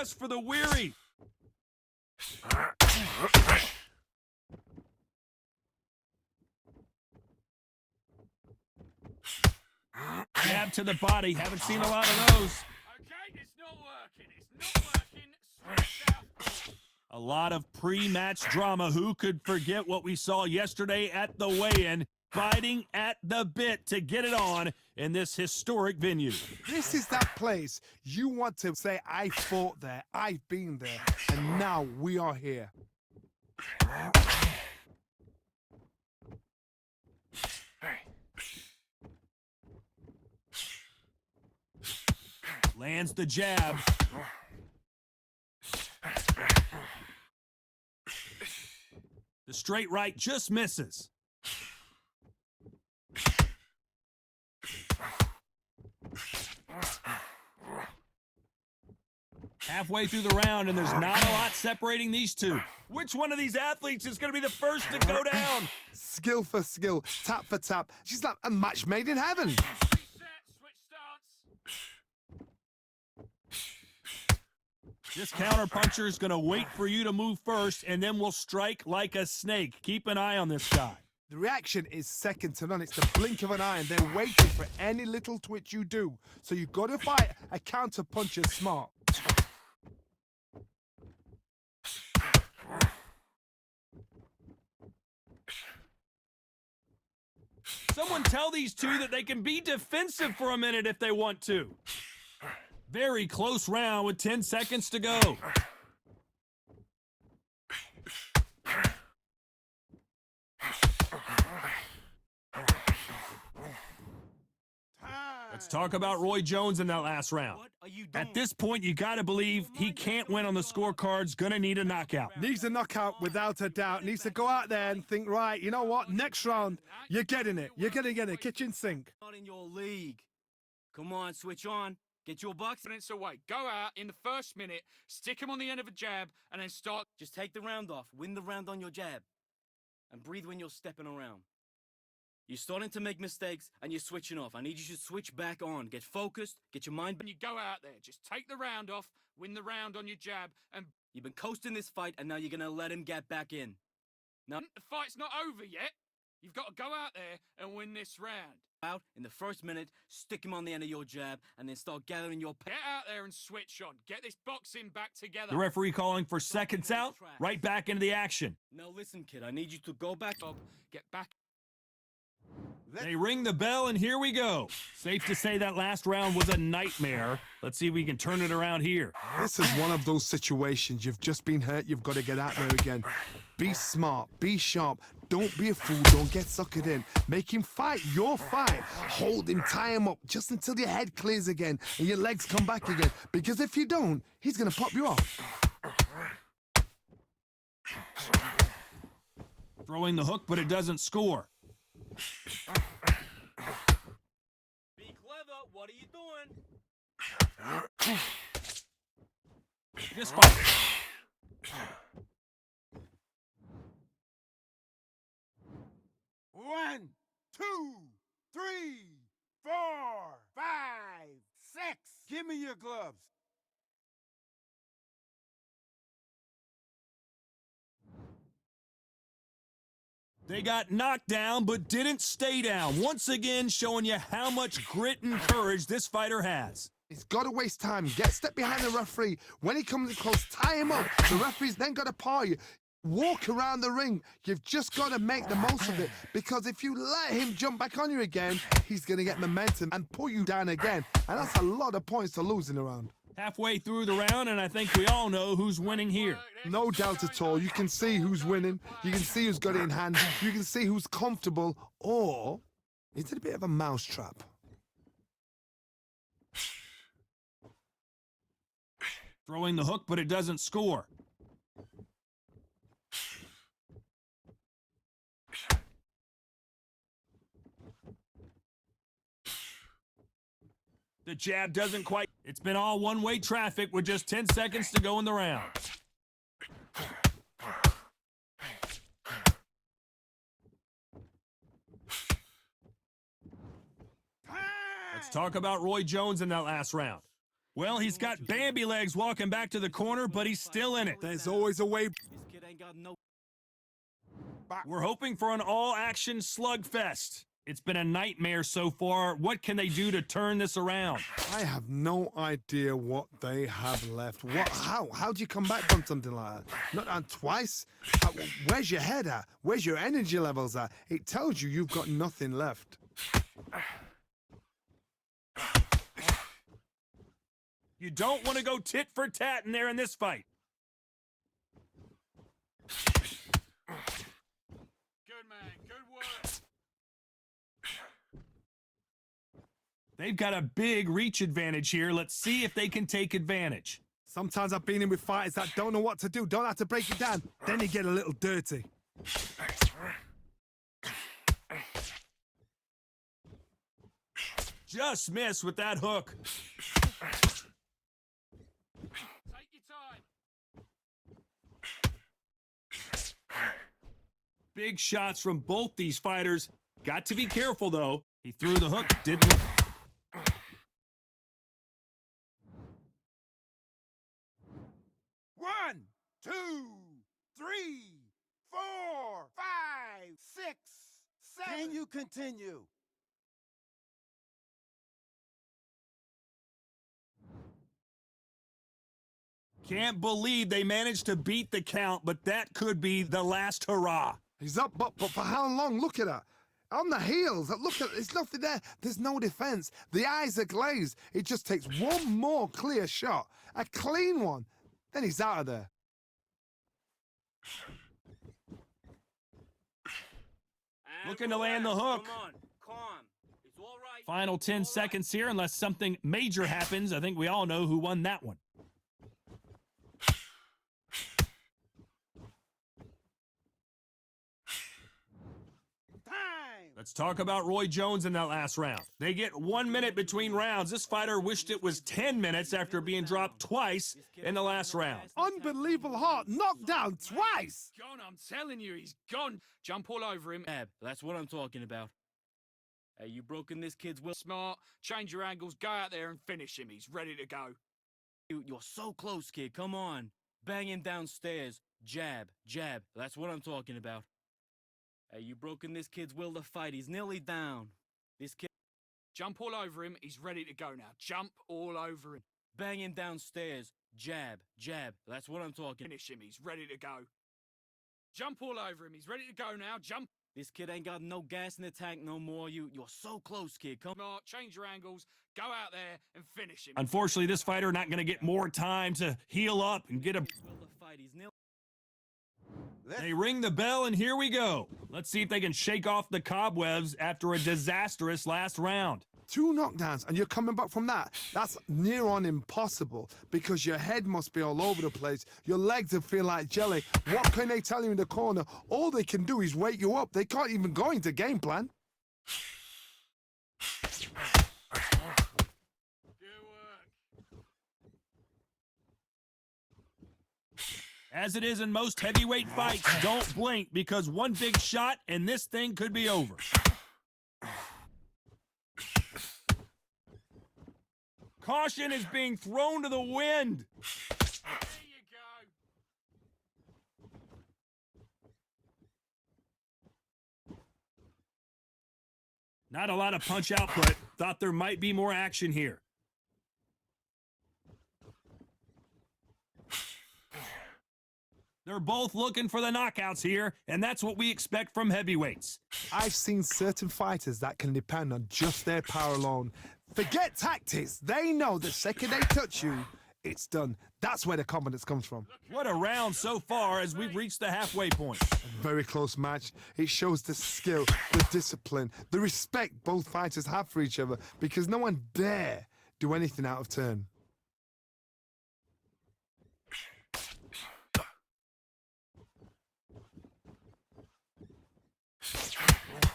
rest for the weary. Jab to the body. Haven't seen a lot of those. Okay, it's not working. It's not working. Switch southpaw. A lot of pre-match drama. Who could forget what we saw yesterday at the weigh-in? Biting at the bit to get it on in this historic venue. This is that place you want to say, I fought there, I've been there, and now we are here. Lands the jab. The straight right just misses. Halfway through the round, and there's not a lot separating these two. Which one of these athletes is going to be the first to go down? Skill for skill, tap for tap. She's like a match made in heaven. Reset, switch stance. This counterpuncher is going to wait for you to move first, and then will strike like a snake. Keep an eye on this guy. The reaction is second to none. It's the blink of an eye, and they're waiting for any little twitch you do. So you've got to fight a counterpuncher smart. Someone tell these two that they can be defensive for a minute if they want to. Very close round with 10 seconds to go. Let's talk about Roy Jones in that last round. At this point, you got to believe he can't win on the scorecards. Gonna need a knockout. Needs a knockout without a doubt. Needs to go out there and think, right, you know what? Next round, you're getting it. You're going to get it. Kitchen sink. Not in your league. Come on, switch on. Get your bucks. Confidence away. Go out in the first minute, stick him on the end of a jab, and then start. Just take the round off. Win the round on your jab. And breathe when you're stepping around. You're starting to make mistakes, and you're switching off. I need you to switch back on. Get focused. Get your mind back. When you go out there, just take the round off, win the round on your jab, and You've been coasting this fight, and now you're going to let him get back in. Now, the fight's not over yet. You've got to go out there and win this round. out in the first minute, stick him on the end of your jab, and then start gathering your Get out there and switch on. Get this boxing back together. The referee calling for seconds out. Right back into the action. Now listen, kid, I need you to go back up. Get back. They ring the bell, and here we go. Safe to say that last round was a nightmare. Let's see if we can turn it around here. This is one of those situations. You've just been hurt. You've got to get out there again. Be smart. Be sharp. Don't be a fool. Don't get suckered in. Make him fight your fight. Hold him. Tie him up just until your head clears again and your legs come back again. Because if you don't, he's going to pop you off. Throwing the hook, but it doesn't score. Be clever. What are you doing? Just fight. One, two, three, 4, 5, 6. Give me your gloves. They got knocked down, but didn't stay down. Once again, showing you how much grit and courage this fighter has. He's got to waste time. Step behind the referee. When he comes in close, tie him up. The referee's then got to paw you. Walk around the ring. You've just got to make the most of it. Because if you let him jump back on you again, he's going to get momentum and pull you down again. And that's a lot of points to lose in a round. Halfway through the round, and I think we all know who's winning here. No doubt at all. You can see who's winning. You can see who's got it in hand. You can see who's comfortable. Or is it a bit of a mousetrap? Throwing the hook, but it doesn't score. The jab doesn't quite. It's been all one-way traffic with just 10 seconds to go in the round. Let's talk about Roy Jones in that last round. Well, he's got Bambi legs walking back to the corner, but he's still in it. There's always a way. This kid ain't got no. We're hoping for an all-action slugfest. It's been a nightmare so far. What can they do to turn this around? I have no idea what they have left. What? How do you come back from something like that? Not on twice? Where's your head at? Where's your energy levels at? It tells you you've got nothing left. You don't want to go tit for tat in there in this fight. Good man, good work. They've got a big reach advantage here. Let's see if they can take advantage. Sometimes I've been in with fighters that don't know what to do, don't have to break it down. Then you get a little dirty. Just miss with that hook. Take your time. Big shots from both these fighters. Got to be careful, though. He threw the hook, didn't. 1, 2, 3, 4, 5, 6, 7. Can you continue? Can't believe they managed to beat the count, but that could be the last hurrah. He's up, but for how long? Look at that. On the heels, look at, there's nothing there. There's no defense. The eyes are glazed. It just takes one more clear shot, a clean one. Then he's out of there. And Looking to land the relax. hook. Come on, calm. It's all right. Final 10 seconds here, unless something major happens. I think we all know who won that one. Let's talk about Roy Jones in that last round. They get 1 minute between rounds. This fighter wished it was 10 minutes after being dropped twice in the last round. Unbelievable heart, knocked down twice. Gone, I'm telling you, he's gone. Jump all over him. Ab, that's what I'm talking about. Hey, you broken this kid's will. Smart, change your angles, go out there and finish him. He's ready to go. You're so close, kid. Come on. Bang him downstairs. Jab, jab. That's what I'm talking about. Hey, you broken this kid's will to fight. He's nearly down. This kid. Jump all over him. He's ready to go now. Jump all over him. Bang him downstairs. Jab, jab. That's what I'm talking. Finish him. He's ready to go. Jump all over him. He's ready to go now. Jump. This kid ain't got no gas in the tank no more. You're so close, kid. Come on. Smart, change your angles, go out there and finish him. Unfortunately, this fighter not going to get more time to heal up and get a... Will to fight. He's nearly. They ring the bell, and here we go. Let's see if they can shake off the cobwebs after a disastrous last round. 2 knockdowns, and you're coming back from that. That's near on impossible because your head must be all over the place. Your legs will feel like jelly. What can they tell you in the corner? All they can do is wake you up. They can't even go into game plan. Good work. As it is in most heavyweight fights, don't blink because one big shot and this thing could be over. Caution is being thrown to the wind. There you go. Not a lot of punch output. Thought there might be more action here. They're both looking for the knockouts here, and that's what we expect from heavyweights. I've seen certain fighters that can depend on just their power alone. Forget tactics. They know the second they touch you, it's done. That's where the confidence comes from. What a round so far as we've reached the halfway point. Very close match. It shows the skill, the discipline, the respect both fighters have for each other because no one dare do anything out of turn.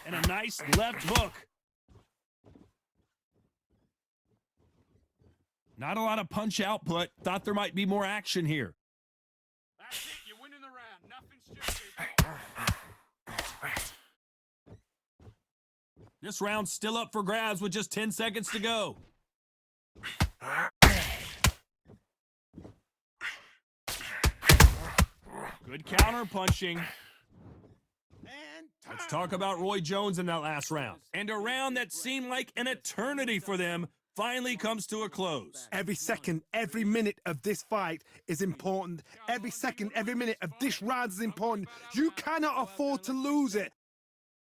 And a nice left hook. Not a lot of punch output. Thought there might be more action here. That's it. You're winning the round. Nothing stupid. This round's still up for grabs with just 10 seconds to go. Good counter punching. And Let's time. talk about Roy Jones in that last round. And a round that seemed like an eternity for them finally comes to a close. Every second, every minute of this fight is important. Every second, every minute of this round is important. You cannot afford to lose it.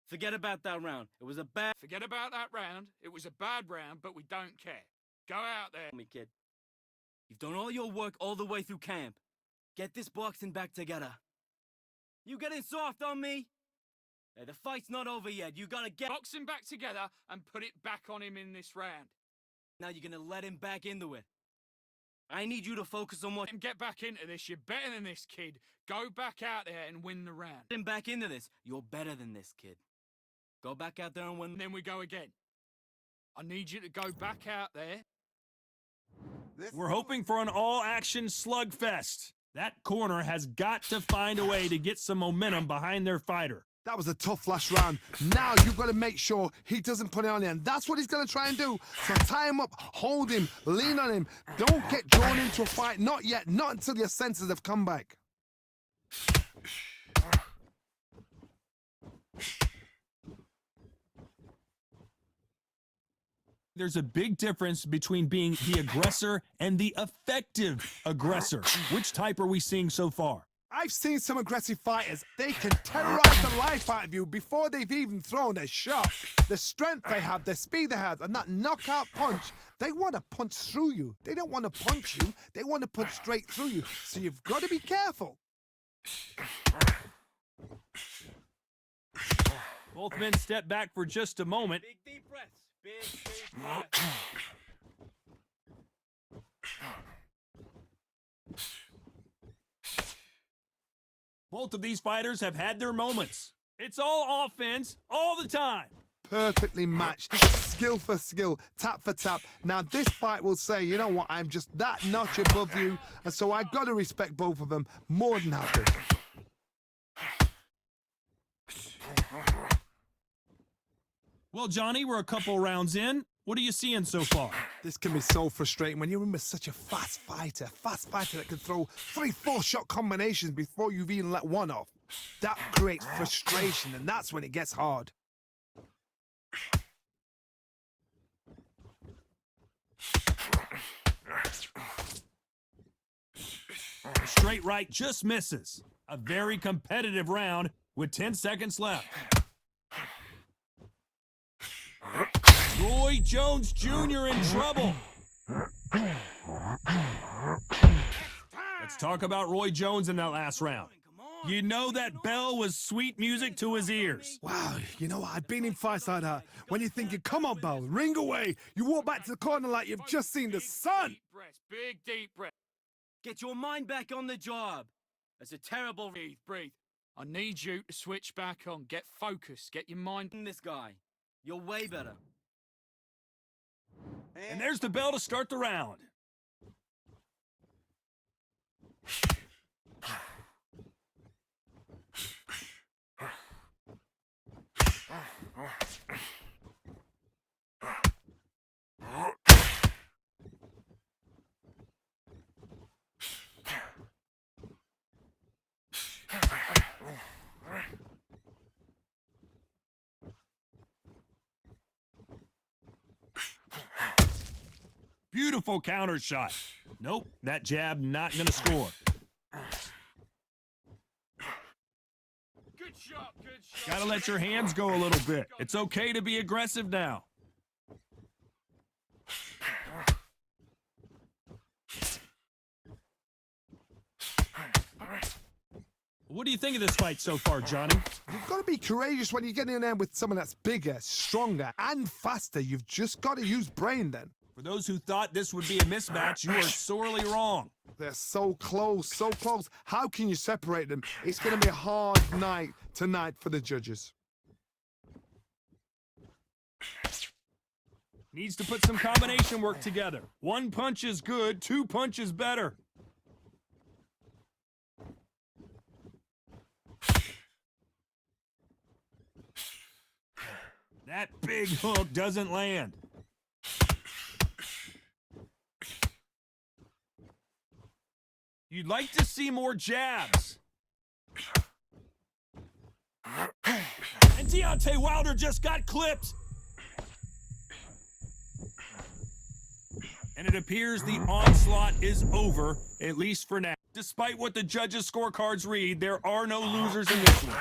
Forget about that round. It was a bad Forget about that round. It was a bad round, but we don't care. Go out there. me, kid. You've done all your work all the way through camp. Get this boxing back together. You getting soft on me? Hey, the fight's not over yet. You gotta get... Box him back together and put it back on him in this round. Now you're gonna let him back into it. I need you to focus on what... Let him get back into this. You're better than this, kid. Go back out there and win the round. Get him back into this. You're better than this, kid. Go back out there and win... And then we go again. I need you to go back out there. We're hoping for an all-action slugfest. That corner has got to find a way to get some momentum behind their fighter. That was a tough last round. Now you've got to make sure he doesn't put it on you, and that's what he's going to try and do. So tie him up, hold him, lean on him. Don't get drawn into a fight. Not yet. Not until your senses have come back. There's a big difference between being the aggressor and the effective aggressor. Which type are we seeing so far? I've seen some aggressive fighters. They can terrorize the life out of you before they've even thrown a shot. The strength they have, the speed they have, and that knockout punch, they want to punch through you. They don't want to punch you. They want to punch straight through you. So you've got to be careful. Both men step back for just a moment. Big deep breaths. Big deep breaths. Both of these fighters have had their moments. It's all offense all the time. Perfectly matched, skill for skill, tap for tap. Now this fight will say, you know what, I'm just that notch above you, and so I've got to respect both of them more than happy. Well, Johnny, we're a couple rounds in. What are you seeing so far? This can be so frustrating when you're in with such a fast fighter that can throw 3-4 shot combinations before you've even let one off. That creates frustration, and that's when it gets hard. A straight right just misses. A very competitive round with 10 seconds left. Roy Jones Jr. in trouble. Let's talk about Roy Jones in that last round. You know that bell was sweet music to his ears. Wow, you know what? I've been in fights like that. When you're thinking, come on, Bell, ring away. You walk back to the corner like you've just seen the sun. Deep breaths. Big deep breath. Get your mind back on the job. That's a terrible... Breathe, breathe. I need you to switch back on. Get focused. Get your mind... This guy. You're way better. And there's the bell to start the round. Beautiful counter shot. Nope, that jab not gonna score. Good shot, good shot. Gotta let your hands go a little bit. It's okay to be aggressive now. What do you think of this fight so far, Johnny? You've got to be courageous when you get in there with someone that's bigger, stronger, and faster. You've just got to use brain then. For those who thought this would be a mismatch, you are sorely wrong. They're so close, so close. How can you separate them? It's going to be a hard night tonight for the judges. Needs to put some combination work together. One punch is good, two punches better. That big hook doesn't land. You'd like to see more jabs. And Deontay Wilder just got clipped. And it appears the onslaught is over, at least for now. Despite what the judges' scorecards read, there are no losers in this one.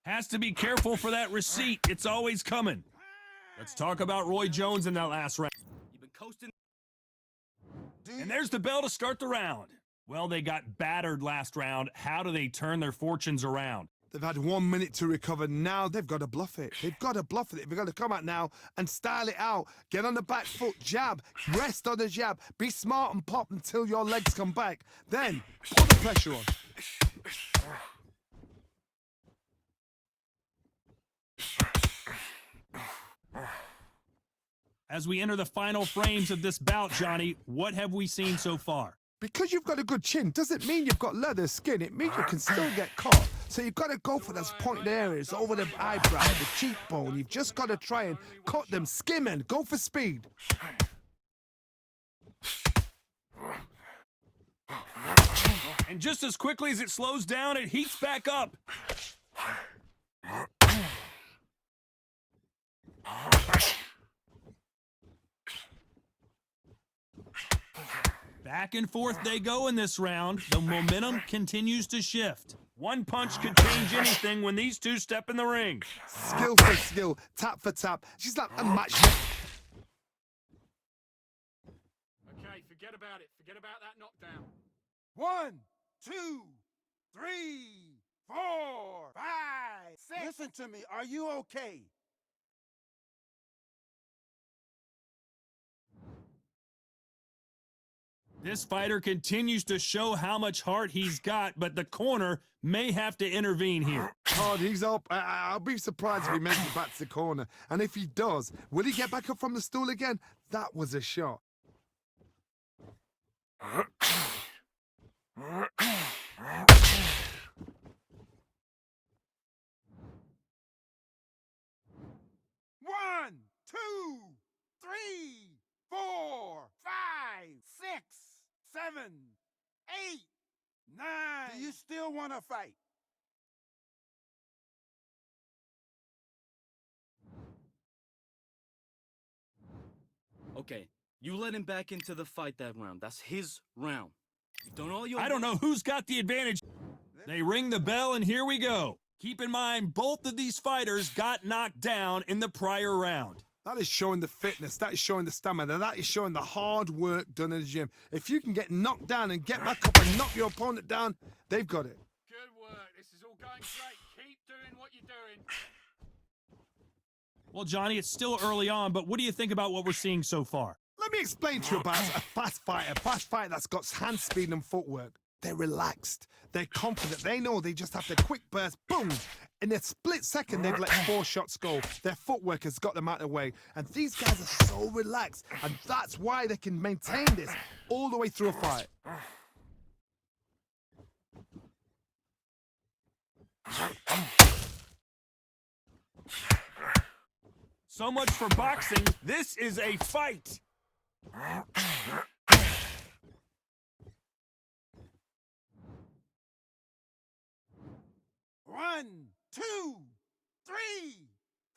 Has to be careful for that receipt. It's always coming. Let's talk about Roy Jones in that last round. You've been coasting. And there's the bell to start the round. Well, they got battered last round. How do they turn their fortunes around? They've had 1 minute to recover. Now they've got to bluff it. They've got to bluff it. They've got to come out now and style it out. Get on the back foot, jab, rest on the jab. Be smart and pop until your legs come back. Then put the pressure on. As we enter the final frames of this bout, Johnny, what have we seen so far? Because you've got a good chin doesn't mean you've got leather skin. It means you can still get caught. So you've got to go for those pointed areas over the eyebrow, the cheekbone. You've just got to try and cut them, skimming. Go for speed. And just as quickly as it slows down, it heats back up. Back and forth they go in this round. The momentum continues to shift. One punch could change anything when these two step in the ring. Skill for skill, tap for tap. She's like a match. Okay, forget about it. Forget about that knockdown. 1, 2, 3, 4, 5, 6. Listen to me. Are you okay? This fighter continues to show how much heart he's got, but the corner may have to intervene here. Oh, he's up. I'll be surprised if he makes it back to the corner. And if he does, will he get back up from the stool again? That was a shot. One, 2, 3, 4, 5, 6, 7, 8, 9. Do you still want to fight? Okay, you let him back into the fight that round. That's his round. You've done all your I don't know who's got the advantage. They ring the bell, and here we go. Keep in mind, both of these fighters got knocked down in the prior round. That is showing the fitness. That is showing the stamina. That is showing the hard work done in the gym. If you can get knocked down and get back up and knock your opponent down, they've got it. Good work. This is all going great. Keep doing what you're doing. Well, Johnny, it's still early on, but what do you think about what we're seeing so far? Let me explain to you about a fast fighter that's got hand speed and footwork. They're relaxed. They're confident. They know they just have to quick burst, boom. In a split second, they've let 4 shots go. Their footwork has got them out of the way. And these guys are so relaxed. And that's why they can maintain this all the way through a fight. So much for boxing. This is a fight. 1, 2, 3,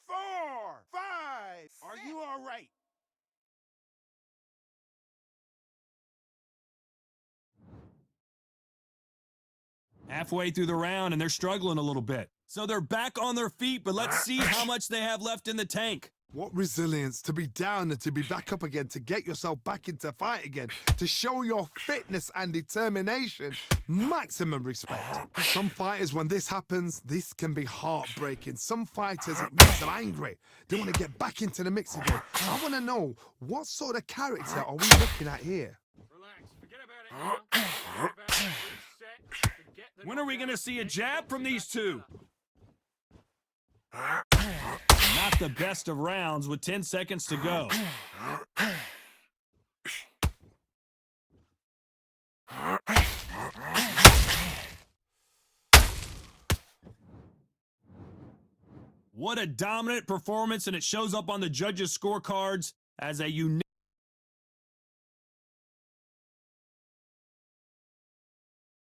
4, 5. Are you all right? Halfway through the round, and they're struggling a little bit. So they're back on their feet, but let's see how much they have left in the tank. What resilience to be down and to be back up again, to get yourself back into fight again, to show your fitness and determination. Maximum respect. Some fighters, when this happens, this can be heartbreaking. Some fighters, it makes them angry. They want to get back into the mix again. I want to know, what sort of character are we looking at here? Relax. Forget about it now. Forget about it. Reset. Forget the When are we going to see a jab from these two? Not the best of rounds with 10 seconds to go. What a dominant performance, and it shows up on the judges' scorecards as a unique